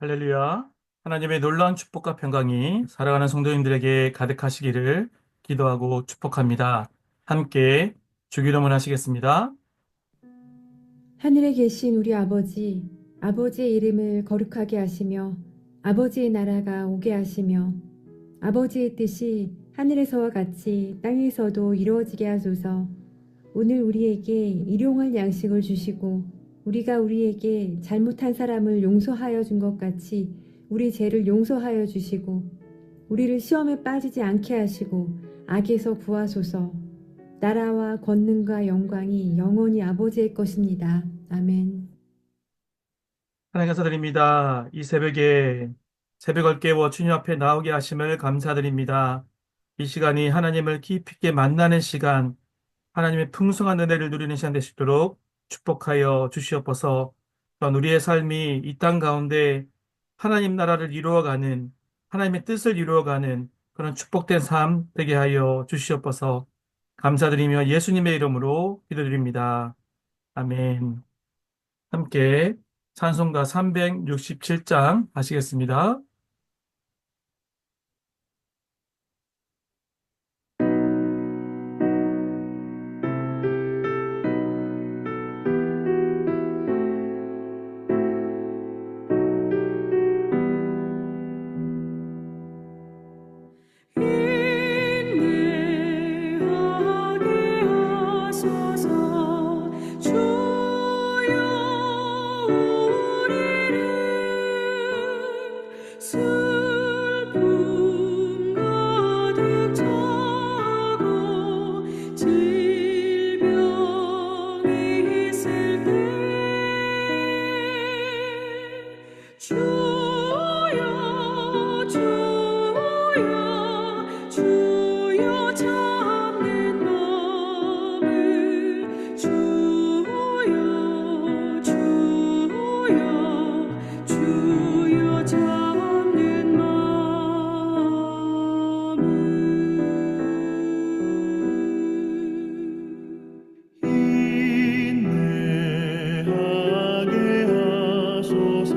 할렐루야. 하나님의 놀라운 축복과 평강이 사랑하는 성도님들에게 가득하시기를 기도하고 축복합니다. 함께 주기도문 하시겠습니다. 하늘에 계신 우리 아버지, 아버지의 이름을 거룩하게 하시며 아버지의 나라가 오게 하시며 아버지의 뜻이 하늘에서와 같이 땅에서도 이루어지게 하소서. 오늘 우리에게 일용할 양식을 주시고 우리가 우리에게 잘못한 사람을 용서하여 준 것 같이 우리 죄를 용서하여 주시고 우리를 시험에 빠지지 않게 하시고 악에서 구하소서. 나라와 권능과 영광이 영원히 아버지의 것입니다. 아멘. 하나님 감사드립니다. 이 새벽에 새벽을 깨워 주님 앞에 나오게 하심을 감사드립니다. 이 시간이 하나님을 깊이 있게 만나는 시간, 하나님의 풍성한 은혜를 누리는 시간 되시도록 축복하여 주시옵소서. 또한 우리의 삶이 이 땅 가운데 하나님 나라를 이루어가는, 하나님의 뜻을 이루어가는 그런 축복된 삶 되게 하여 주시옵소서. 감사드리며 예수님의 이름으로 기도드립니다. 아멘. 함께 찬송가 367장 하시겠습니다. 인내하게 하소서. 주여 우리를 슬픔 가득 차고 질병이 있을 때 주여 주여 주여 잡는 마음을 주여 주여 주여 잡는 마음을 인내하게 하소서.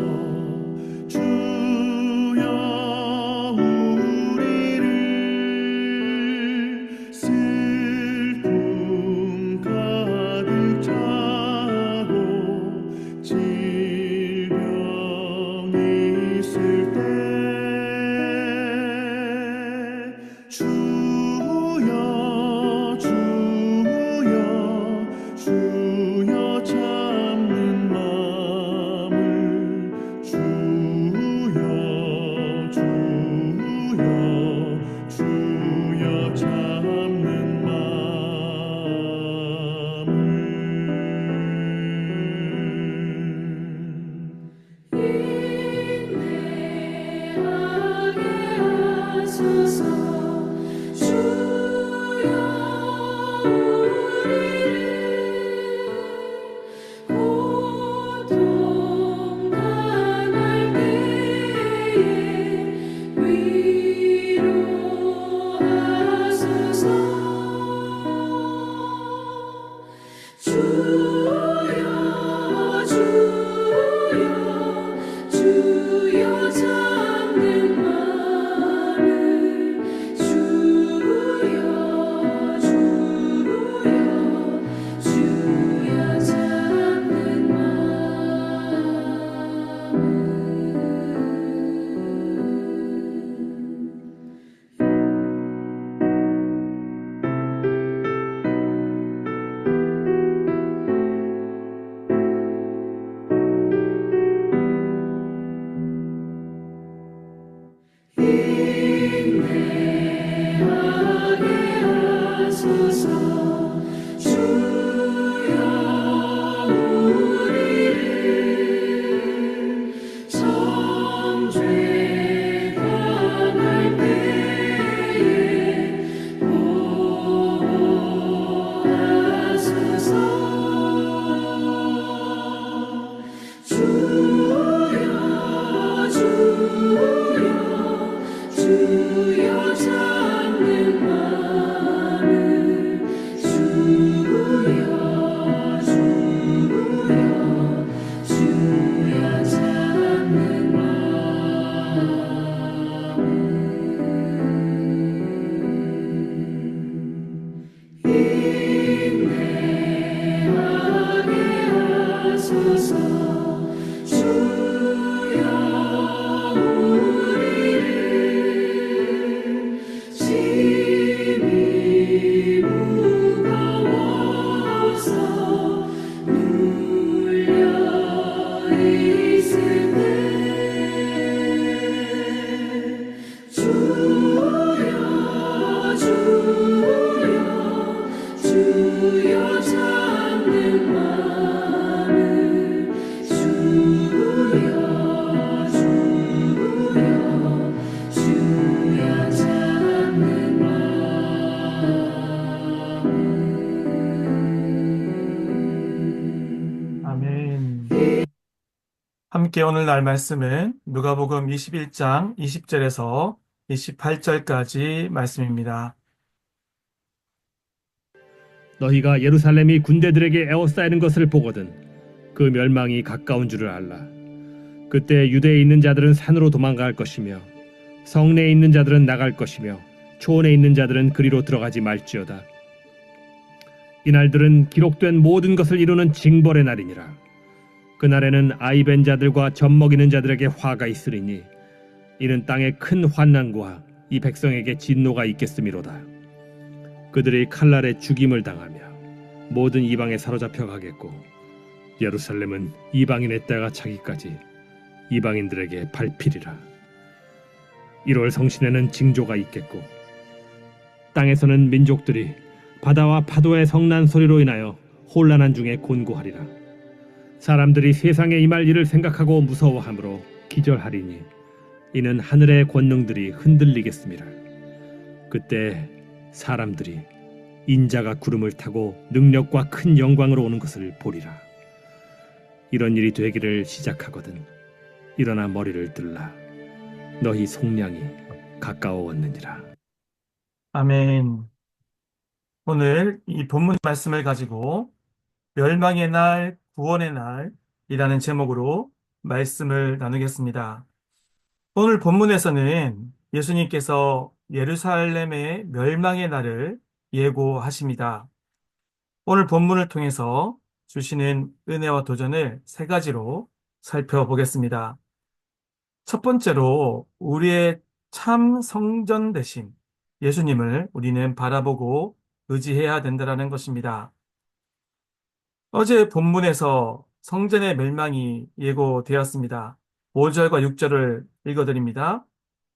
주여 찾는 마음을 주여 찾는 마음을 아멘. 함께 오늘날 말씀은 누가복음 21장 20절에서 28절까지 말씀입니다. 너희가 예루살렘이 군대들에게 에워싸이는 것을 보거든 그 멸망이 가까운 줄을 알라. 그때 유대에 있는 자들은 산으로 도망갈 것이며 성내에 있는 자들은 나갈 것이며 초원에 있는 자들은 그리로 들어가지 말지어다. 이날들은 기록된 모든 것을 이루는 징벌의 날이니라. 그날에는 아이 벤 자들과 젖 먹이는 자들에게 화가 있으리니 이는 땅에 큰 환난과 이 백성에게 진노가 있겠음이로다. 그들이 칼날에 죽임을 당하며 모든 이방에 사로잡혀 가겠고 예루살렘은 이방인의 때가 차기까지 이방인들에게 밟히리라. 1월 성신에는 징조가 있겠고 땅에서는 민족들이 바다와 파도의 성난 소리로 인하여 혼란한 중에 곤고하리라. 사람들이 세상에 임할 일을 생각하고 무서워하므로 기절하리니 이는 하늘의 권능들이 흔들리겠습니다. 그때 사람들이 인자가 구름을 타고 능력과 큰 영광으로 오는 것을 보리라. 이런 일이 되기를 시작하거든 일어나 머리를 들라. 너희 속량이 가까워왔느니라. 아멘. 오늘 이 본문 말씀을 가지고 멸망의 날, 구원의 날이라는 제목으로 말씀을 나누겠습니다. 오늘 본문에서는 예수님께서 예루살렘의 멸망의 날을 예고하십니다. 오늘 본문을 통해서 주시는 은혜와 도전을 세 가지로 살펴보겠습니다. 첫 번째로 우리의 참 성전 되신 예수님을 우리는 바라보고 의지해야 된다는 것입니다. 어제 본문에서 성전의 멸망이 예고되었습니다. 5절과 6절을 읽어드립니다.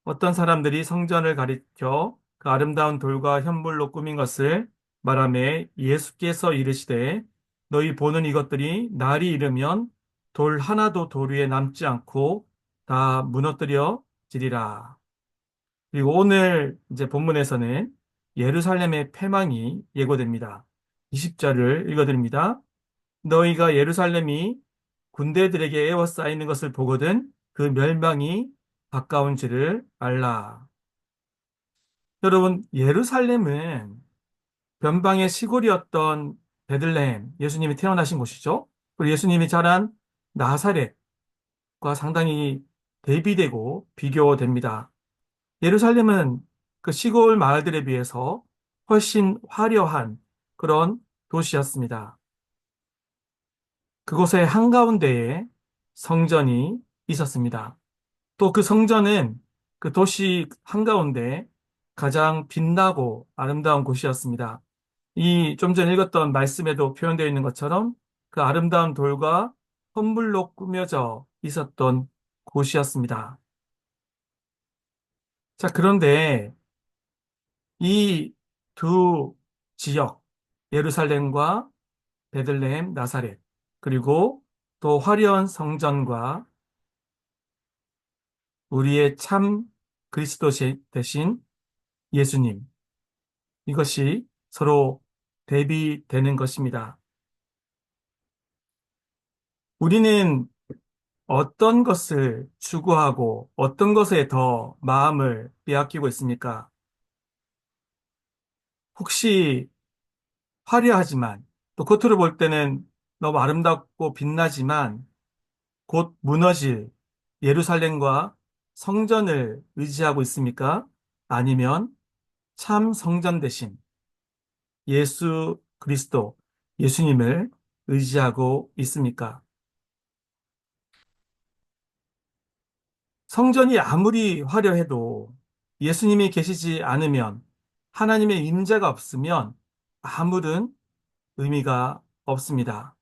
어떤 사람들이 성전을 가리켜 그 아름다운 돌과 현물로 꾸민 것을 말하며 예수께서 이르시되 너희 보는 이것들이 날이 이르면 돌 하나도 돌 위에 남지 않고 다 무너뜨려지리라. 그리고 오늘 이제 본문에서는 예루살렘의 패망이 예고됩니다. 20절을 읽어드립니다. 너희가 예루살렘이 군대들에게 에워싸이는 것을 보거든 그 멸망이 가까운지를 알라. 여러분, 예루살렘은 변방의 시골이었던 베들레헴, 예수님이 태어나신 곳이죠. 그리고 예수님이 자란 나사렛과 상당히 대비되고 비교됩니다. 예루살렘은 그 시골 마을들에 비해서 훨씬 화려한 그런 도시였습니다. 그곳의 한가운데에 성전이 있었습니다. 또 그 성전은 그 도시 한가운데 가장 빛나고 아름다운 곳이었습니다. 이 좀 전에 읽었던 말씀에도 표현되어 있는 것처럼 그 아름다운 돌과 선물로 꾸며져 있었던 곳이었습니다. 자, 그런데 이 두 지역, 예루살렘과 베들레헴, 나사렛, 그리고 또 화려한 성전과 우리의 참 그리스도 대신 예수님, 이것이 서로 대비되는 것입니다. 우리는 어떤 것을 추구하고 어떤 것에 더 마음을 빼앗기고 있습니까? 혹시 화려하지만 또 겉으로 볼 때는 너무 아름답고 빛나지만 곧 무너질 예루살렘과 성전을 의지하고 있습니까? 아니면 참 성전 대신 예수 그리스도, 예수님을 의지하고 있습니까? 성전이 아무리 화려해도 예수님이 계시지 않으면, 하나님의 임재가 없으면 아무런 의미가 없습니다.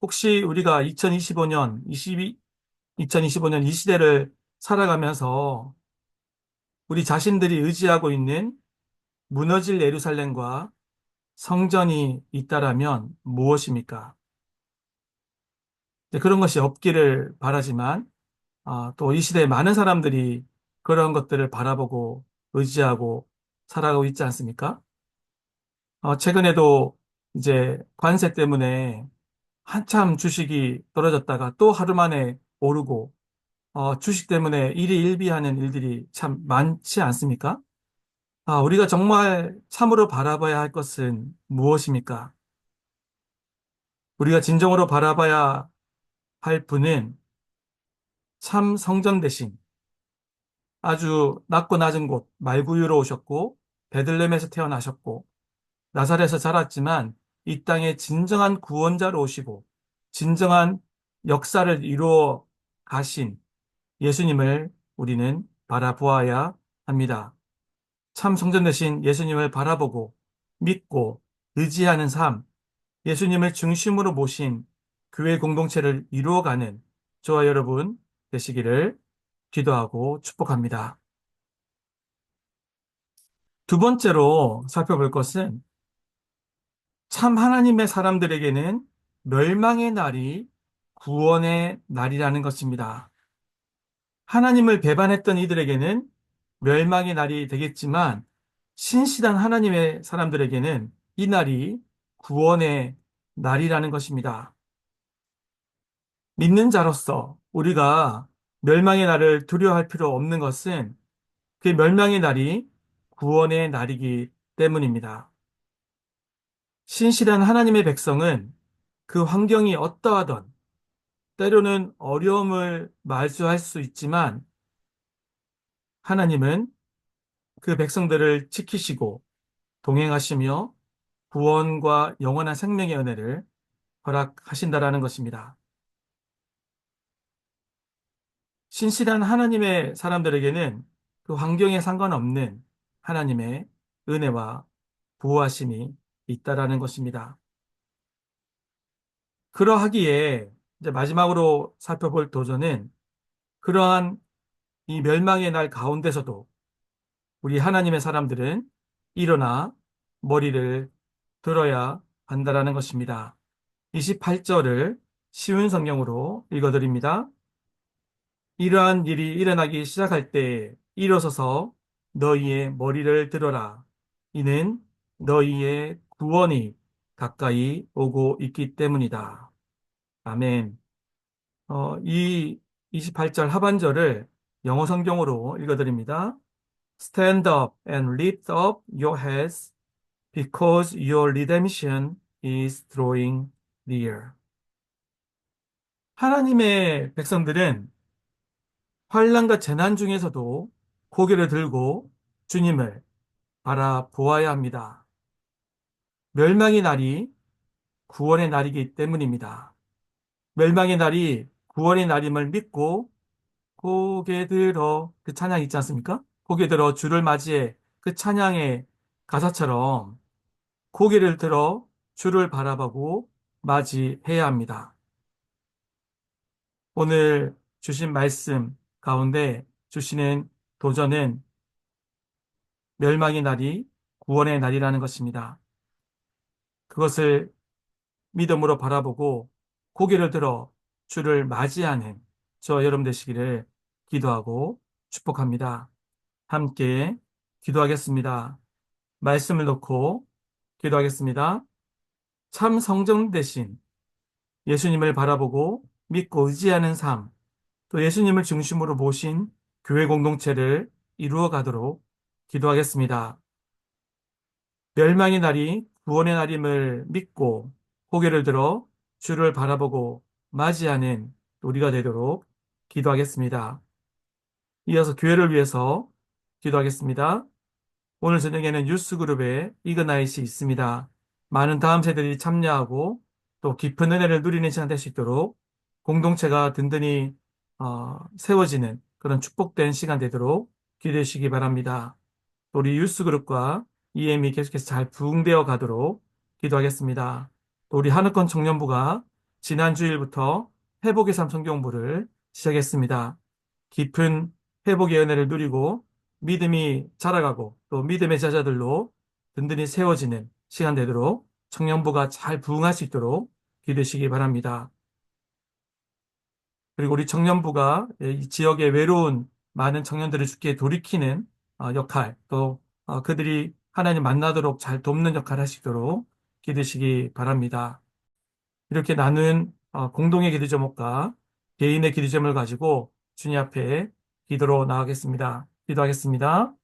혹시 우리가 2025년, 2025년 이 시대를 살아가면서 우리 자신들이 의지하고 있는 무너질 예루살렘과 성전이 있다라면 무엇입니까? 그런 것이 없기를 바라지만 또 이 시대에 많은 사람들이 그런 것들을 바라보고 의지하고 살아가고 있지 않습니까? 최근에도 이제 관세 때문에 한참 주식이 떨어졌다가 또 하루 만에 오르고 주식 때문에 일희일비하는 일들이 참 많지 않습니까? 우리가 정말 참으로 바라봐야 할 것은 무엇입니까? 우리가 진정으로 바라봐야 할 분은 참 성전 대신 아주 낮고 낮은 곳 말구유로 오셨고 베들레헴에서 태어나셨고 나사렛에서 자랐지만 이 땅에 진정한 구원자로 오시고 진정한 역사를 이루어 가신 예수님을 우리는 바라보아야 합니다. 참 성전 대신 예수님을 바라보고 믿고 의지하는 삶, 예수님을 중심으로 모신 교회 공동체를 이루어가는 저와 여러분 되시기를 기도하고 축복합니다. 두 번째로 살펴볼 것은 참 하나님의 사람들에게는 멸망의 날이 구원의 날이라는 것입니다. 하나님을 배반했던 이들에게는 멸망의 날이 되겠지만 신실한 하나님의 사람들에게는 이 날이 구원의 날이라는 것입니다. 믿는 자로서 우리가 멸망의 날을 두려워할 필요 없는 것은 그 멸망의 날이 구원의 날이기 때문입니다. 신실한 하나님의 백성은 그 환경이 어떠하던 때로는 어려움을 마주할 수 있지만 하나님은 그 백성들을 지키시고 동행하시며 구원과 영원한 생명의 은혜를 허락하신다라는 것입니다. 신실한 하나님의 사람들에게는 그 환경에 상관없는 하나님의 은혜와 보호하심이 있다라는 것입니다. 그러하기에 이제 마지막으로 살펴볼 도전은 그러한 이 멸망의 날 가운데서도 우리 하나님의 사람들은 일어나 머리를 들어야 한다라는 것입니다. 28절을 쉬운 성경으로 읽어드립니다. 이러한 일이 일어나기 시작할 때 일어서서 너희의 머리를 들어라. 이는 너희의 구원이 가까이 오고 있기 때문이다. 아멘. 이 28절 하반절을 영어 성경으로 읽어드립니다. Stand up and lift up your heads because your redemption is drawing near. 하나님의 백성들은 환난과 재난 중에서도 고개를 들고 주님을 바라보아야 합니다. 멸망의 날이 구원의 날이기 때문입니다. 멸망의 날이 구원의 날임을 믿고 고개 들어 그 찬양 있지 않습니까? 고개 들어 주를 맞이해 그 찬양의 가사처럼 고개를 들어 주를 바라보고 맞이해야 합니다. 오늘 주신 말씀 가운데 주시는 도전은 멸망의 날이 구원의 날이라는 것입니다. 그것을 믿음으로 바라보고 고개를 들어 주를 맞이하는 저 여러분 되시기를 기도하고 축복합니다. 함께 기도하겠습니다. 말씀을 놓고 기도하겠습니다. 참 성전 대신 예수님을 바라보고 믿고 의지하는 삶, 또 예수님을 중심으로 모신 교회 공동체를 이루어 가도록 기도하겠습니다. 멸망의 날이 구원의 날임을 믿고 고개를 들어 주를 바라보고 맞이하는 우리가 되도록 기도하겠습니다. 이어서 교회를 위해서 기도하겠습니다. 오늘 저녁에는 뉴스그룹에 이그나잇이 있습니다. 많은 다음 세대들이 참여하고 또 깊은 은혜를 누리는 시간 될 수 있도록 공동체가 든든히 세워지는 그런 축복된 시간 되도록 기도해 주시기 바랍니다. 우리 뉴스그룹과 EM이 계속해서 잘 부흥되어 가도록 기도하겠습니다. 또 우리 하늘권 청년부가 지난 주일부터 회복의 삶 성경부를 시작했습니다. 깊은 회복의 은혜를 누리고 믿음이 자라가고 또 믿음의 자자들로 든든히 세워지는 시간 되도록 청년부가 잘 부흥할 수 있도록 기도하시기 바랍니다. 그리고 우리 청년부가 이 지역의 외로운 많은 청년들을 주께 돌이키는 역할, 또 그들이 하나님 만나도록 잘 돕는 역할을 할 수 있도록 기도하시기 바랍니다. 이렇게 나눈 공동의 기도 제목과 개인의 기도 제목을 가지고 주님 앞에 기도로 나가겠습니다. 기도하겠습니다.